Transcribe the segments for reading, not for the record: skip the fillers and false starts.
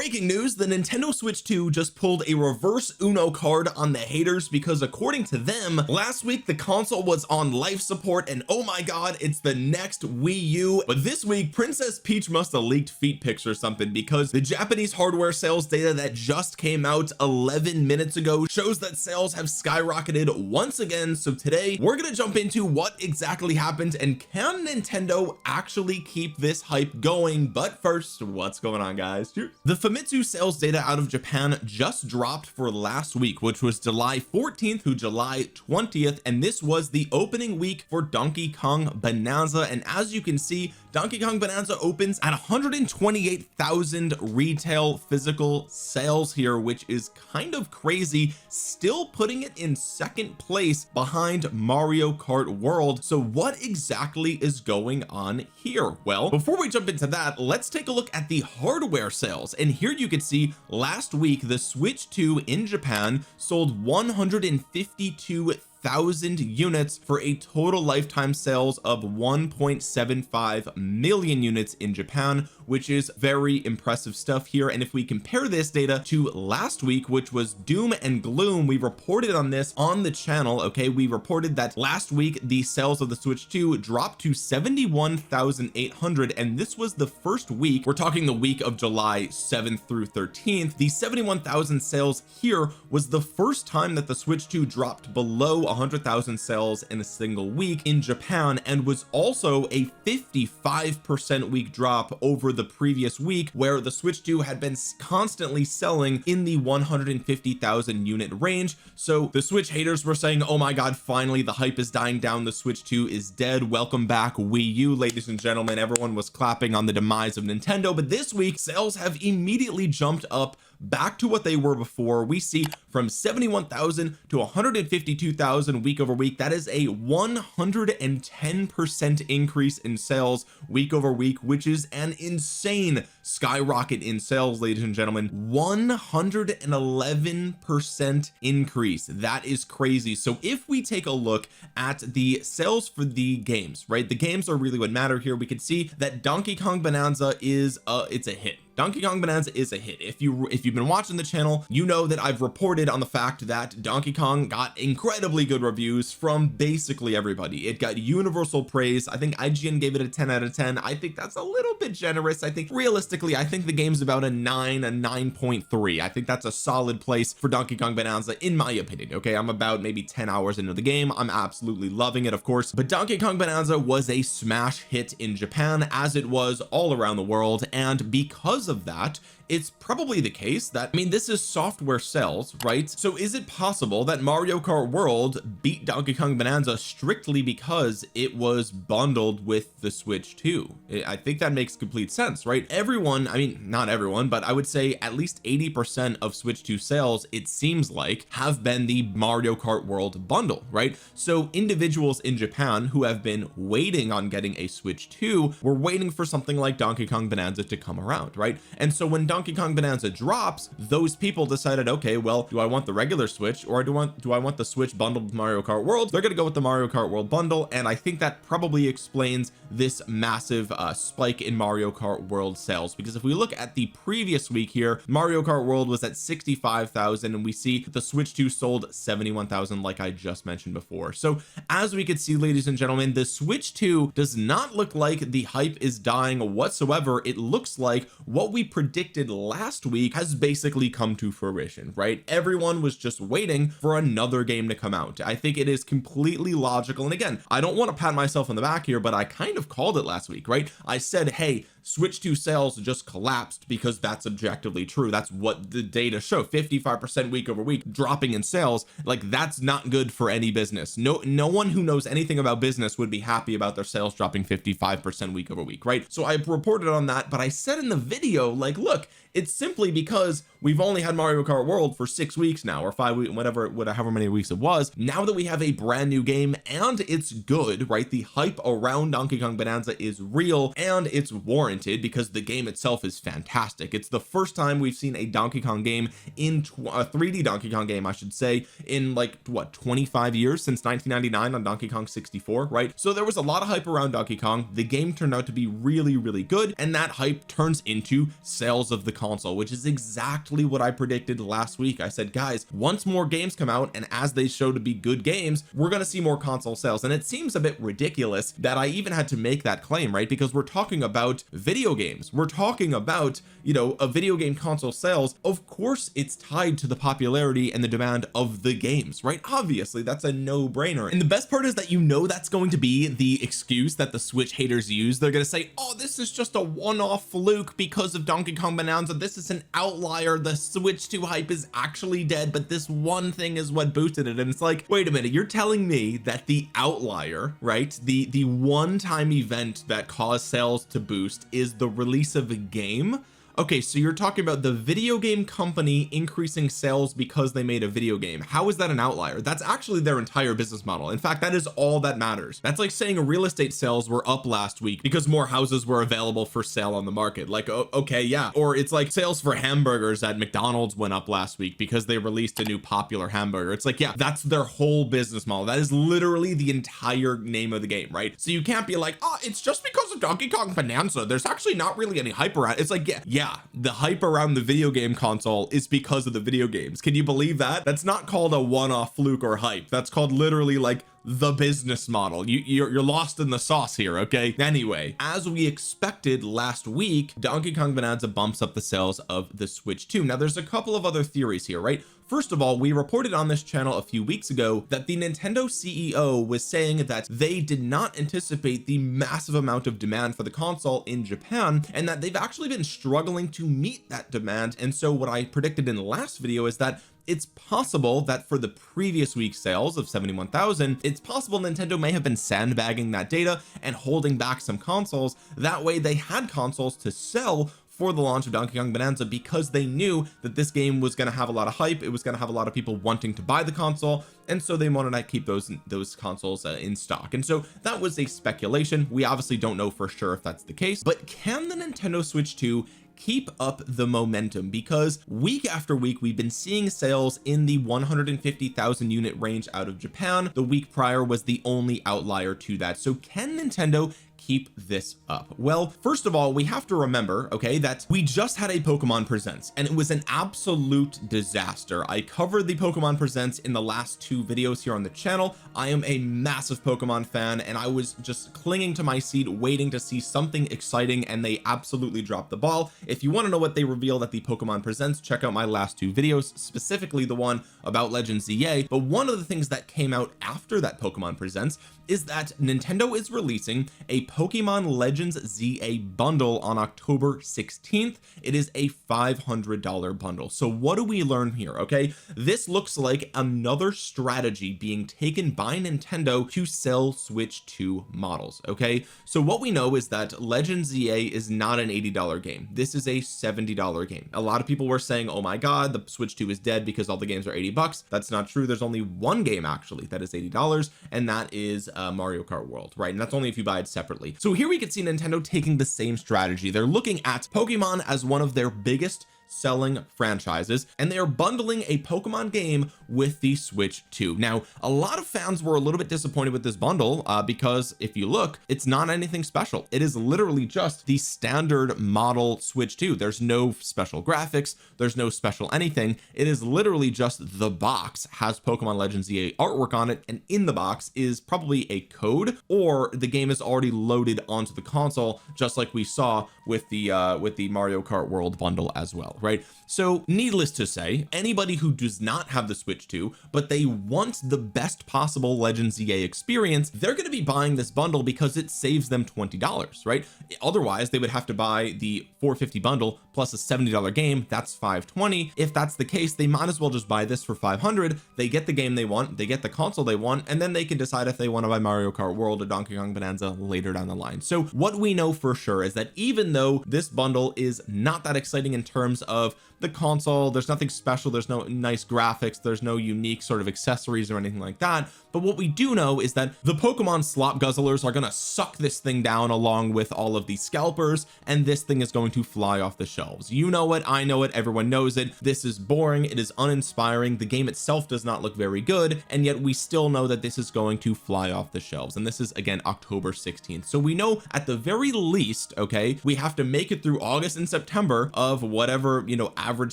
breaking news, the Nintendo Switch 2 just pulled a reverse Uno card on the haters, because according to them, last week the console was on life support and oh my god, it's the next Wii U. But this week Princess Peach must have leaked feet pics or something, because the Japanese hardware sales data that just came out 11 minutes ago shows that sales have skyrocketed once again. So today we're going to jump into what exactly happened and can Nintendo actually keep this hype going. But first, what's going on, guys? Cheers. The Famitsu sales data out of Japan just dropped for last week, which was July 14th to July 20th, and this was the opening week for Donkey Kong Bananza. And as you can see, Donkey Kong Bananza opens at 128,000 retail physical sales here, which is kind of crazy, still putting it in second place behind Mario Kart World. So what exactly is going on here? Well, before we jump into that, let's take a look at the hardware sales. And here you can see last week the Switch 2 in Japan sold 152,000 units for a total lifetime sales of 1.75 million units in Japan, which is very impressive stuff here. And if we compare this data to last week, which was doom and gloom, we reported on this on the channel. Okay, we reported that last week the sales of the Switch 2 dropped to 71,800, and this was the first week, we're talking the week of July 7th through 13th. The 71,000 sales here was the first time that the Switch 2 dropped below 100,000 sales in a single week in Japan, and was also a 55% week drop over the previous week, where the Switch 2 had been constantly selling in the 150,000 unit range. So the Switch haters were saying, oh my god, finally the hype is dying down, the Switch 2 is dead, welcome back Wii U. Ladies and gentlemen, everyone was clapping on the demise of Nintendo. But this week sales have immediately jumped up back to what they were before. We see from 71,000 to 152,000 week over week. That is a 110% increase in sales week over week, which is an insane skyrocket in sales, ladies and gentlemen. 111% increase. That is crazy. So if we take a look at the sales for the games, right, the games are really what matter here. We can see that Donkey Kong Bananza is it's a hit. Donkey Kong Bananza is a hit. If you've been watching the channel, you know that I've reported on the fact that Donkey Kong got incredibly good reviews from basically everybody. It got universal praise. I think IGN gave it a 10 out of 10. I think that's a little bit generous. I think realistically, I think the game's about a 9.3. I think that's a solid place for Donkey Kong Bananza, in my opinion. Okay, I'm about maybe 10 hours into the game. I'm absolutely loving it, of course, but Donkey Kong Bananza was a smash hit in Japan, as it was all around the world. And because of that, it's probably the case that, I mean, this is software sales, right? So is it possible that Mario Kart World beat Donkey Kong Bananza strictly because it was bundled with the Switch 2? I think that makes complete sense, right? Everyone, I mean, not everyone, but I would say at least 80% of Switch 2 sales, it seems like, have been the Mario Kart World bundle, right? So individuals in Japan who have been waiting on getting a Switch 2 were waiting for something like Donkey Kong Bananza to come around, right? And so when Donkey Kong Bananza drops, those people decided, okay, well, do I want the regular Switch, or do I want the Switch bundled with Mario Kart World? They're going to go with the Mario Kart World bundle. And I think that probably explains this massive spike in Mario Kart World sales, because if we look at the previous week here, Mario Kart World was at 65,000, and we see the Switch 2 sold 71,000, like I just mentioned before. So as we could see, ladies and gentlemen, the Switch 2 does not look like the hype is dying whatsoever. It looks like what we predicted last week has basically come to fruition, right? Everyone was just waiting for another game to come out. I think it is completely logical. And again, I don't want to pat myself on the back here, but I kind of called it last week, right? I said, hey, Switch 2 sales just collapsed, because that's objectively true. That's what the data show. 55% week over week dropping in sales. Like, that's not good for any business. No one who knows anything about business would be happy about their sales dropping 55% week over week, right? So I reported on that, but I said in the video, like, look, it's simply because we've only had Mario Kart World for 6 weeks now, or 5 weeks, however many weeks it was. Now that we have a brand new game and it's good, right? The hype around Donkey Kong Bananza is real and it's warranted, because the game itself is fantastic. It's the first time we've seen a Donkey Kong game in a 3D Donkey Kong game, I should say, in like what, 25 years, since 1999 on Donkey Kong 64, right? So there was a lot of hype around Donkey Kong. The game turned out to be really, really good, and that hype turns into sales of the console, which is exactly what I predicted last week. I said, guys, once more games come out and as they show to be good games, we're going to see more console sales. And it seems a bit ridiculous that I even had to make that claim, right? Because we're talking about video games, we're talking about, you know, a video game console sales. Of course it's tied to the popularity and the demand of the games, right? Obviously that's a no-brainer. And the best part is that, you know, that's going to be the excuse that the Switch haters use. They're going to say, oh, this is just a one-off fluke because of Donkey Kong Bananza, this is an outlier, the Switch 2 hype is actually dead, but this one thing is what boosted it. And it's like, wait a minute, you're telling me that the outlier, right, the one-time event that caused sales to boost is the release of a game? Okay, so you're talking about the video game company increasing sales because they made a video game. How is that an outlier? That's actually their entire business model. In fact, that is all that matters. That's like saying real estate sales were up last week because more houses were available for sale on the market. Like, okay, yeah. Or it's like sales for hamburgers at McDonald's went up last week because they released a new popular hamburger. It's like, yeah, that's their whole business model. That is literally the entire name of the game, right? So you can't be like, oh, it's just because of Donkey Kong Bananza, there's actually not really any hype around. It's like, yeah, the hype around the video game console is because of the video games. Can you believe that? That's not called a one-off fluke or hype. That's called literally like the business model. You're lost in the sauce here. Okay, anyway, as we expected last week, Donkey Kong Bonanza bumps up the sales of the Switch 2. Now there's a couple of other theories here, right? First of all, we reported on this channel a few weeks ago that the Nintendo CEO was saying that they did not anticipate the massive amount of demand for the console in Japan, and that they've actually been struggling to meet that demand. And so what I predicted in the last video is that it's possible that for the previous week's sales of 71,000, it's possible Nintendo may have been sandbagging that data and holding back some consoles. That way they had consoles to sell for the launch of Donkey Kong Bonanza because they knew that this game was going to have a lot of hype, it was going to have a lot of people wanting to buy the console, and so they wanted to keep those consoles in stock. And so that was a speculation. We obviously don't know for sure if that's the case, but can the Nintendo Switch 2 keep up the momentum? Because week after week we've been seeing sales in the 150,000 unit range out of Japan. The week prior was the only outlier to that. So can Nintendo keep this up? Well, first of all, we have to remember, okay, that we just had a Pokemon Presents and it was an absolute disaster. I covered the Pokemon Presents in the last two videos here on the channel. I am a massive Pokemon fan and I was just clinging to my seat waiting to see something exciting, and they absolutely dropped the ball. If you want to know what they revealed at the Pokemon Presents, check out my last two videos, specifically the one about Legends ZA. But one of the things that came out after that Pokemon Presents is that Nintendo is releasing a Pokemon Legends ZA bundle on October 16th. It is a $500 bundle. So what do we learn here? Okay, this looks like another strategy being taken by Nintendo to sell Switch 2 models. Okay, so what we know is that Legends ZA is not an $80 game. This is a $70 game. A lot of people were saying, oh my god, the Switch 2 is dead because all the games are $80. That's not true. There's only one game actually that is $80, and that is Mario Kart World, right? And that's only if you buy it separately. So here we can see Nintendo taking the same strategy. They're looking at Pokemon as one of their biggest selling franchises, and they are bundling a Pokemon game with the Switch 2. Now, a lot of fans were a little bit disappointed with this bundle because if you look, it's not anything special. It is literally just the standard model Switch 2. There's no special graphics, there's no special anything. It is literally just the box has Pokemon Legends ZA artwork on it, and in the box is probably a code, or the game is already loaded onto the console, just like we saw with the Mario Kart World bundle as well, right? So needless to say, anybody who does not have the Switch 2 but they want the best possible Legends ZA experience, they're going to be buying this bundle because it saves them $20, right? Otherwise they would have to buy the $450 bundle plus a $70 game. That's $520. If that's the case, they might as well just buy this for $500. They get the game they want, they get the console they want, and then they can decide if they want to buy Mario Kart World or Donkey Kong Bonanza later down the line. So what we know for sure is that even though this bundle is not that exciting in terms of the console, there's nothing special, there's no nice graphics, there's no unique sort of accessories or anything like that, but what we do know is that the Pokemon slop guzzlers are going to suck this thing down along with all of these scalpers, and this thing is going to fly off the shelves. You know it, I know it, everyone knows it. This is boring, it is uninspiring, the game itself does not look very good, and yet we still know that this is going to fly off the shelves. And this is again October 16th, so we know at the very least, okay, we have to make it through August and September of whatever whatever, you know, average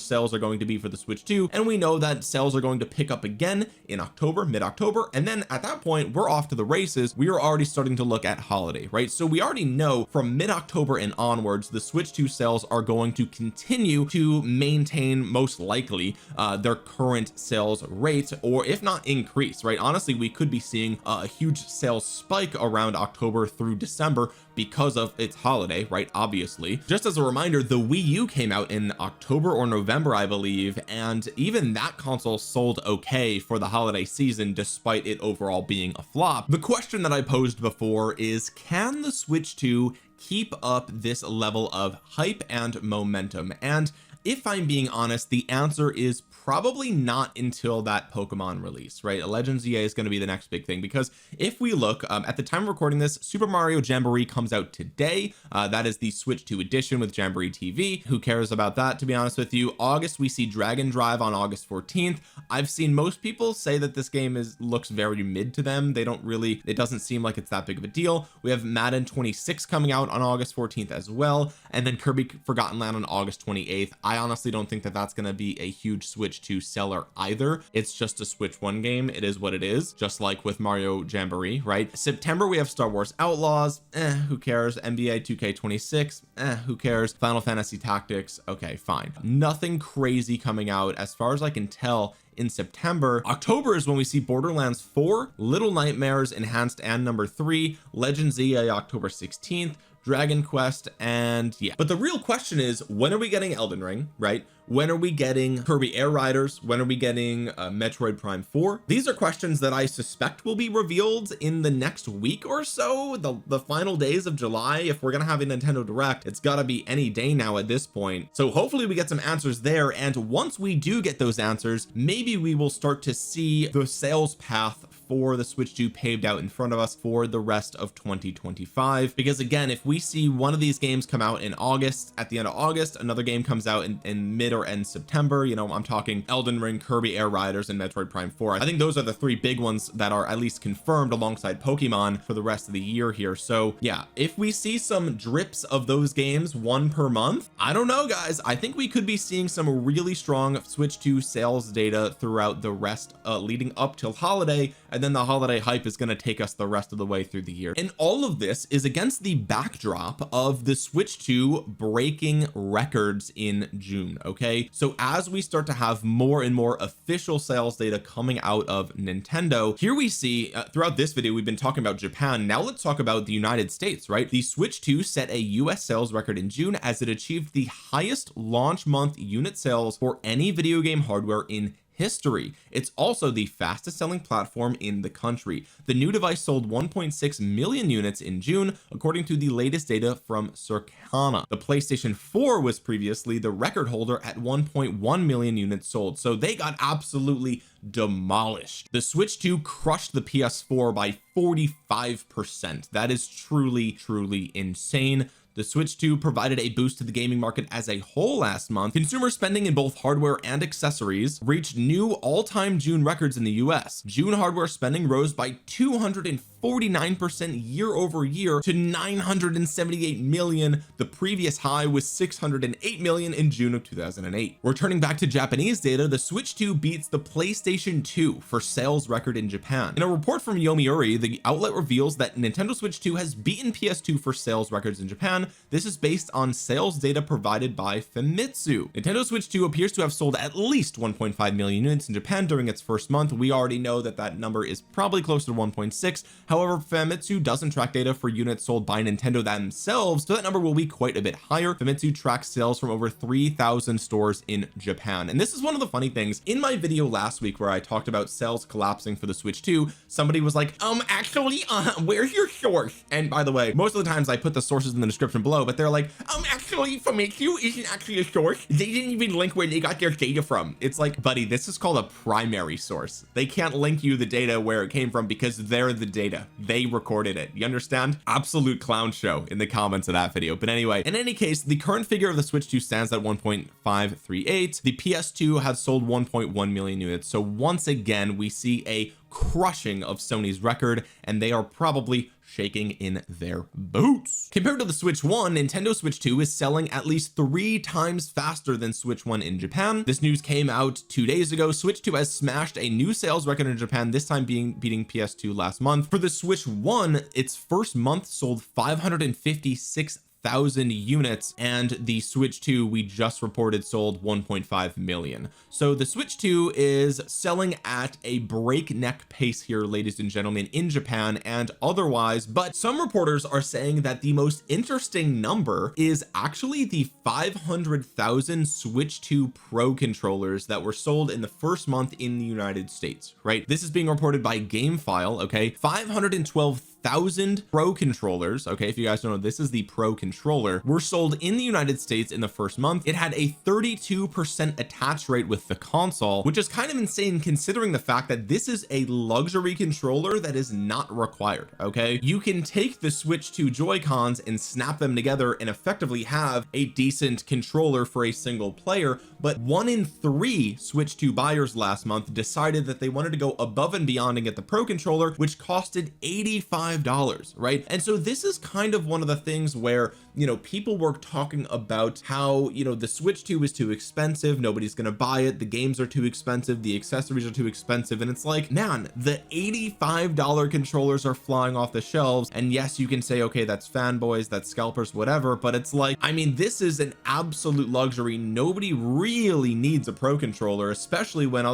sales are going to be for the Switch 2, and we know that sales are going to pick up again in October, mid-October, and then at that point we're off to the races. We are already starting to look at holiday, right? So we already know from mid-October and onwards the Switch 2 sales are going to continue to maintain, most likely, their current sales rate, or if not increase, right? Honestly, we could be seeing a huge sales spike around October through December because of its holiday, right? Obviously, just as a reminder, the Wii U came out in October or November, I believe, and even that console sold okay for the holiday season despite it overall being a flop. The question that I posed before is, can the Switch 2 keep up this level of hype and momentum? And if I'm being honest, the answer is probably not until that Pokemon release, right? Legends EA is going to be the next big thing, because if we look at the time of recording this, Super Mario Jamboree comes out today. That is the Switch 2 edition with Jamboree TV. Who cares about that, to be honest with you? August, we see Dragon Drive on August 14th. I've seen most people say that this game looks very mid to them. They don't really, it doesn't seem like it's that big of a deal. We have Madden 26 coming out on August 14th as well, and then Kirby Forgotten Land on August 28th. I honestly don't think that that's going to be a huge Switch 2 seller either. It's just a Switch 1 game. It is what it is, just like with Mario Jamboree, right? September, we have Star Wars Outlaws. Who cares? NBA 2K26. Who cares? Final Fantasy Tactics. Okay, fine. Nothing crazy coming out as far as I can tell in September. October is when we see Borderlands 4, Little Nightmares Enhanced and number 3, Legends EA October 16th, Dragon Quest, and yeah. But the real question is, when are we getting Elden Ring, right? When are we getting Kirby Air Riders? When are we getting Metroid Prime 4? These are questions that I suspect will be revealed in the next week or so, the final days of July. If we're gonna have a Nintendo Direct, it's gotta be any day now at this point. So hopefully we get some answers there, and once we do get those answers, maybe we will start to see the sales path for the Switch 2 paved out in front of us for the rest of 2025. Because again, if we see one of these games come out in August, at the end of August, another game comes out in mid or end September, you know, I'm talking Elden Ring, Kirby Air Riders, and Metroid Prime 4. I think those are the three big ones that are at least confirmed alongside Pokemon for the rest of the year here. So yeah, if we see some drips of those games, one per month, I don't know, guys, I think we could be seeing some really strong Switch 2 sales data throughout the rest leading up till holiday, and then the holiday hype is going to take us the rest of the way through the year. And all of this is against the backdrop of the Switch 2 breaking records in June. Okay, so as we start to have more and more official sales data coming out of Nintendo, here we see throughout this video we've been talking about Japan. Now let's talk about the United States, right? The Switch 2 set a US sales record in June as it achieved the highest launch month unit sales for any video game hardware in history. It's also the fastest selling platform in the country. The new device sold 1.6 million units in June, according to the latest data from Circana. The PlayStation 4 was previously the record holder at 1.1 million units sold, so they got absolutely demolished. The Switch 2 crushed the PS4 by 45%. That is truly insane. The Switch 2 provided a boost to the gaming market as a whole last month. Consumer spending in both hardware and accessories reached new all-time June records in the US. June hardware spending rose by 249% year over year to 978 million. The previous high was 608 million in June of 2008. Returning back to Japanese data, the Switch 2 beats the PlayStation 2 for sales record in Japan. In a report from Yomiuri, the outlet reveals that Nintendo Switch 2 has beaten PS2 for sales records in Japan. This is based on sales data provided by Famitsu. Nintendo Switch 2 appears to have sold at least 1.5 million units in Japan during its first month. We already know that that number is probably closer to 1.6. However, Famitsu doesn't track data for units sold by Nintendo themselves, so that number will be quite a bit higher. Famitsu tracks sales from over 3,000 stores in Japan. And this is one of the funny things. In my video last week where I talked about sales collapsing for the Switch 2, somebody was like, actually, where's your source? And by the way, most of the times I put the sources in the description below, but they're like, actually, Famitsu isn't actually a source. They didn't even link where they got their data from. It's like, buddy, this is called a primary source. They can't link you the data where it came from because they're the data. They recorded it. You understand? Absolute clown show in the comments of that video. But anyway, in any case, the current figure of the Switch 2 stands at 1.538. The PS2 has sold 1.1 million units. So once again, we see a crushing of Sony's record, and they are probably shaking in their boots. Compared to the Switch 1, Nintendo Switch 2 is selling at least 3 times faster than Switch 1 in Japan. This news came out 2 days ago. Switch 2 has smashed a new sales record in Japan, this time beating PS2 last month. For the Switch 1, its first month sold 556,000 units, and the Switch 2 we just reported sold 1.5 million. So the Switch 2 is selling at a breakneck pace here, ladies and gentlemen, in Japan and otherwise. But some reporters are saying that the most interesting number is actually the 500,000 Switch 2 Pro controllers that were sold in the first month in the United States, right? This is being reported by GameFile. Okay, 512,000 Pro controllers, okay, if you guys don't know, this is the Pro controller, were sold in the United States in the first month. It had a 32% attach rate with the console, which is kind of insane considering the fact that this is a luxury controller that is not required. Okay, you can take the Switch 2 Joy-Cons and snap them together and effectively have a decent controller for a single player, but 1 in 3 Switch 2 buyers last month decided that they wanted to go above and beyond and get the Pro controller, which costed $85, right? And so this is kind of one of the things where, you know, people were talking about how, you know, the Switch 2 is too expensive, nobody's gonna buy it, the games are too expensive, the accessories are too expensive, and it's like, man, the $85 controllers are flying off the shelves. And yes, you can say, okay, that's fanboys, that's scalpers, whatever, but it's like, I mean, this is an absolute luxury. Nobody really needs a Pro controller, especially when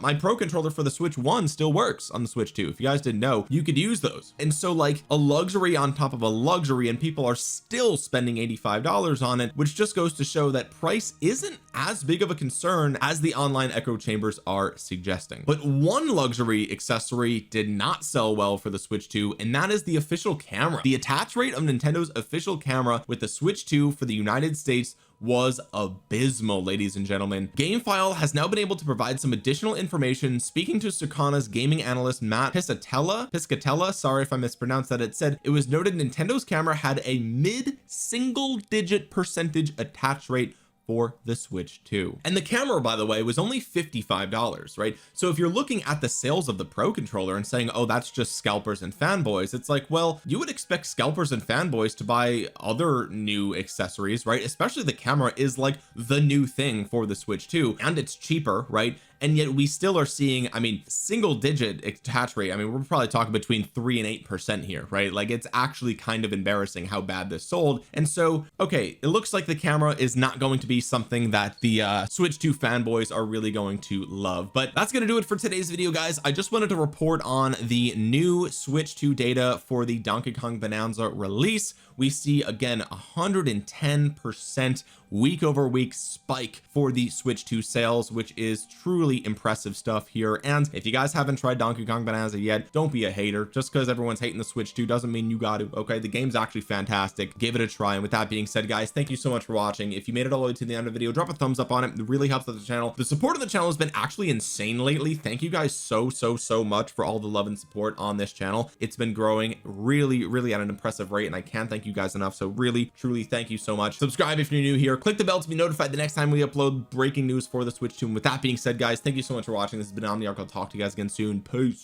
my Pro controller for the Switch 1 still works on the Switch 2. If you guys didn't know, you could use those. And so like a luxury on top of a luxury, and people are still spending $85 on it, which just goes to show that price isn't as big of a concern as the online echo chambers are suggesting. But one luxury accessory did not sell well for the Switch 2, and that is the official camera. The attach rate of Nintendo's official camera with the Switch 2 for the United States was abysmal, ladies and gentlemen. GameFile has now been able to provide some additional information. Speaking to Sukarna's gaming analyst Matt Piscatella, sorry if I mispronounced that, it said it was noted Nintendo's camera had a mid-single digit percentage attach rate for the Switch 2, and the camera, by the way, was only $55, right? So if you're looking at the sales of the Pro controller and saying, oh, that's just scalpers and fanboys, it's like, well, you would expect scalpers and fanboys to buy other new accessories, right? Especially the camera is like the new thing for the Switch 2, and it's cheaper, right? And yet we still are seeing, I mean, single digit attach rate. I mean, we're probably talking between 3 and 8% here, right? Like, it's actually kind of embarrassing how bad this sold. And so, okay, it looks like the camera is not going to be something that the Switch 2 fanboys are really going to love. But that's going to do it for today's video, guys. I just wanted to report on the new Switch 2 data for the Donkey Kong Bananza release. We see again 110% week over week spike for the Switch 2 sales, which is truly impressive stuff here. And if you guys haven't tried Donkey Kong Bananza yet, don't be a hater. Just because everyone's hating the Switch 2 doesn't mean you got to. Okay, the game's actually fantastic. Give it a try. And with that being said, guys, thank you so much for watching. If you made it all the way to the end of the video, drop a thumbs up on it. It really helps out the channel. The support of the channel has been actually insane lately. Thank you guys so much for all the love and support on this channel. It's been growing really at an impressive rate, and I can't thank you guys enough. So really, truly, thank you so much. Subscribe if you're new here. Click the bell to be notified the next time we upload breaking news for the Switch 2. And with that being said, guys, thank you so much for watching. This has been Omniarch. I'll talk to you guys again soon. Peace.